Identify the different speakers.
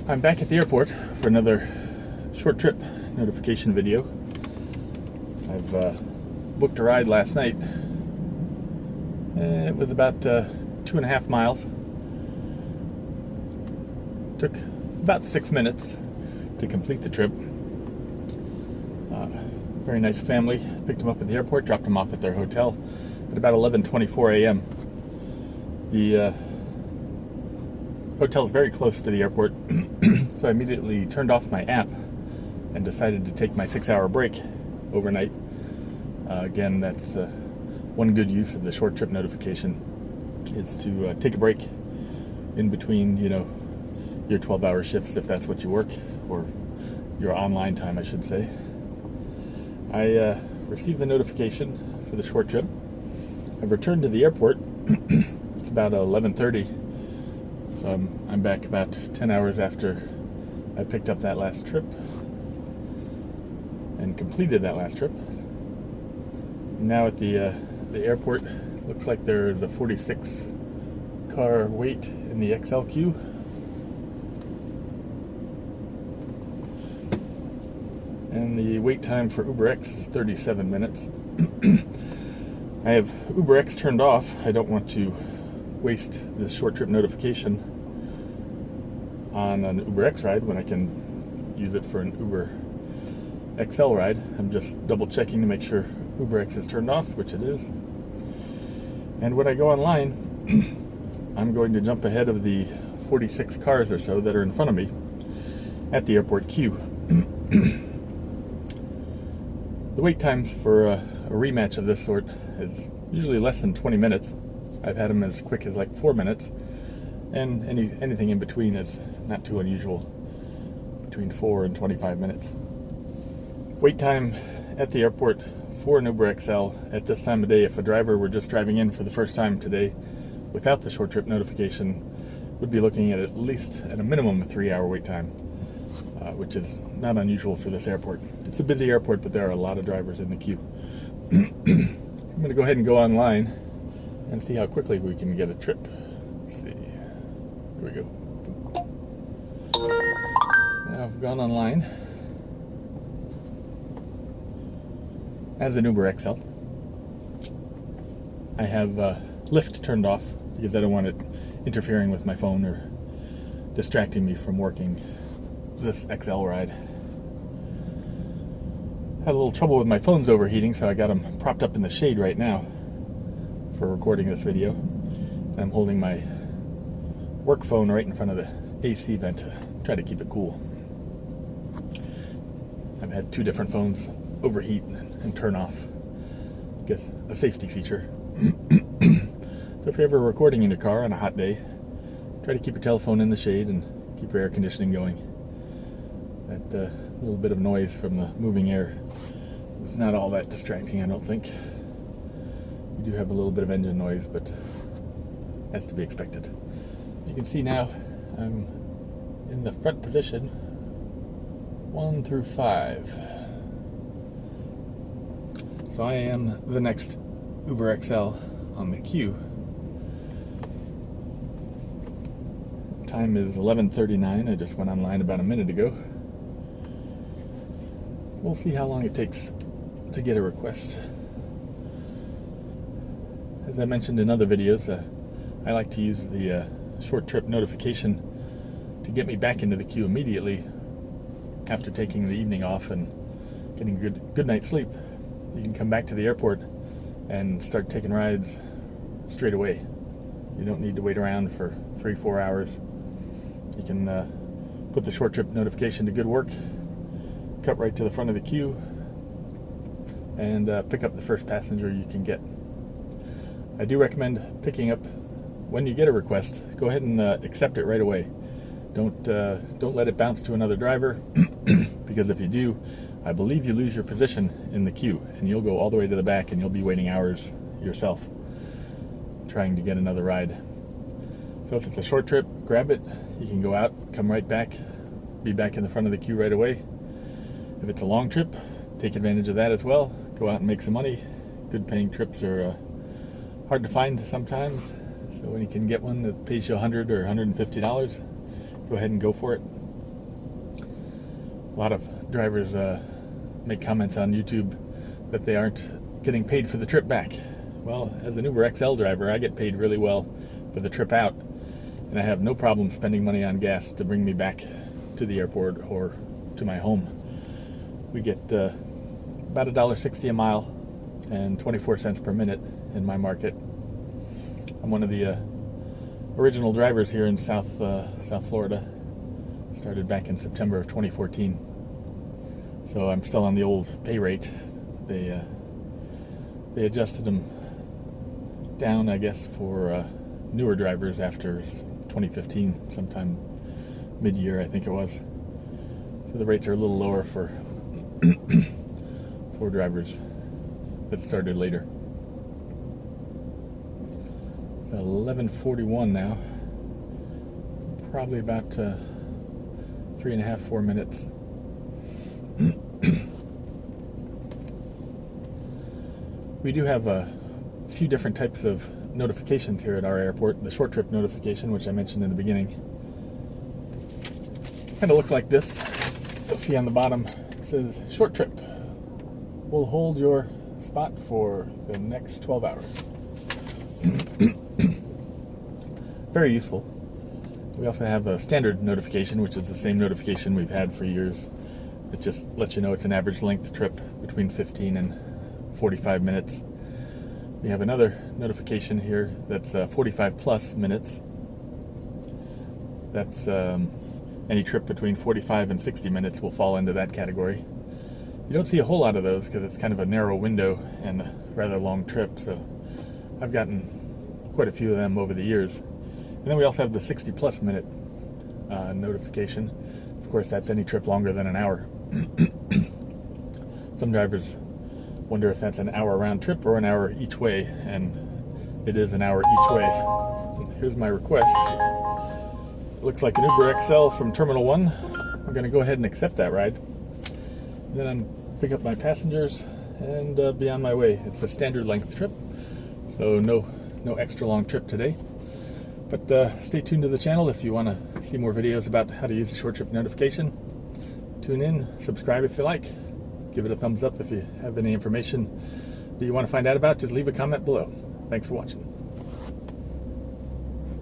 Speaker 1: I'm back at the airport for another short trip notification video. I've booked a ride last night. It was about 2.5 miles. Took about 6 minutes to complete the trip. Very nice family. Picked them up at the airport, dropped them off at their hotel at about 11:24 a.m. The hotel is very close to the airport, so I immediately turned off my app and decided to take my 6-hour break overnight. Again, that's one good use of the short trip notification, is to take a break in between, your 12-hour shifts, if that's what you work, or your online time, I should say. I received the notification for the short trip. I've returned to the airport. It's about 11:30, so I'm back about 10 hours after I picked up that last trip and completed that last trip. Now at the airport, looks like there's a 46 car wait in the XL queue. And the wait time for UberX is 37 minutes. I have UberX turned off. I don't want to waste this short trip notification on an UberX ride when I can use it for an Uber XL ride. I'm just double checking to make sure UberX is turned off, which it is. And when I go online, I'm going to jump ahead of the 46 cars or so that are in front of me at the airport queue. The wait times for a rematch of this sort is usually less than 20 minutes. I've had them as quick as like 4 minutes, and anything in between is not too unusual, between 4 and 25 minutes. Wait time at the airport for an Uber XL at this time of day, if a driver were just driving in for the first time today without the short trip notification, would be looking at least at a minimum a 3-hour wait time, which is not unusual for this airport. It's a busy airport, but there are a lot of drivers in the queue. I'm going to go ahead and go online and see how quickly we can get a trip. Let's see. Here we go. Now I've gone online as an Uber XL. I have Lyft turned off because I don't want it interfering with my phone or distracting me from working this XL ride. Had a little trouble with my phone's overheating, so I got them propped up in the shade right now for recording this video. And I'm holding my work phone right in front of the AC vent to try to keep it cool. I've had 2 different phones overheat and turn off. I guess a safety feature. So if you're ever recording in your car on a hot day, try to keep your telephone in the shade and keep your air conditioning going. That little bit of noise from the moving air is not all that distracting, I don't think. We do have a little bit of engine noise, but that's to be expected. You can see now I'm in the front position 1 through 5. So I am the next Uber XL on the queue. Time is 11:39. I just went online about a minute ago. So we'll see how long it takes to get a request. As I mentioned in other videos, I like to use the short trip notification to get me back into the queue immediately after taking the evening off and getting a good night's sleep. You can come back to the airport and start taking rides straight away. You don't need to wait around for 3-4 hours. You can put the short trip notification to good work, cut right to the front of the queue, and pick up the first passenger you can get. I do recommend picking up when you get a request. Go ahead and accept it right away. Don't let it bounce to another driver, because if you do, I believe you lose your position in the queue, and you'll go all the way to the back, and you'll be waiting hours yourself trying to get another ride. So if it's a short trip, grab it. You can go out, come right back, be back in the front of the queue right away. If it's a long trip, take advantage of that as well. Go out and make some money. Good paying trips are hard to find sometimes. So when you can get one that pays you $100 or $150, go ahead and go for it. A lot of drivers make comments on YouTube that they aren't getting paid for the trip back. Well, as an Uber XL driver, I get paid really well for the trip out, and I have no problem spending money on gas to bring me back to the airport or to my home. We get about $1.60 a mile and 24 cents per minute in my market. I'm one of the original drivers here in South Florida. Started back in September of 2014. So I'm still on the old pay rate. They adjusted them down, I guess, for newer drivers after 2015, sometime mid-year, I think it was. So the rates are a little lower for for drivers that started later. It's 11:41 now. Probably about 3.5, 4 minutes. We do have a few different types of notifications here at our airport. The short trip notification, which I mentioned in the beginning, kind of looks like this. You'll see on the bottom, it says short trip. We'll hold your spot for the next 12 hours. Very useful. We also have a standard notification, which is the same notification we've had for years. It just lets you know it's an average length trip between 15 and 45 minutes. We have another notification here that's 45 plus minutes. That's any trip between 45 and 60 minutes will fall into that category. You don't see a whole lot of those because it's kind of a narrow window and a rather long trip, so I've gotten quite a few of them over the years. And then we also have the 60 plus minute notification. Of course, that's any trip longer than an hour. Some drivers wonder if that's an hour round trip or an hour each way, and it is an hour each way. And here's my request. It looks like an Uber XL from Terminal 1. I'm going to go ahead and accept that ride. And then I'm pick up my passengers and be on my way. It's a standard length trip, so no extra long trip today. But stay tuned to the channel if you want to see more videos about how to use the short trip notification. Tune in, subscribe if you like. Give it a thumbs up if you have any information that you want to find out about. Just leave a comment below. Thanks for watching.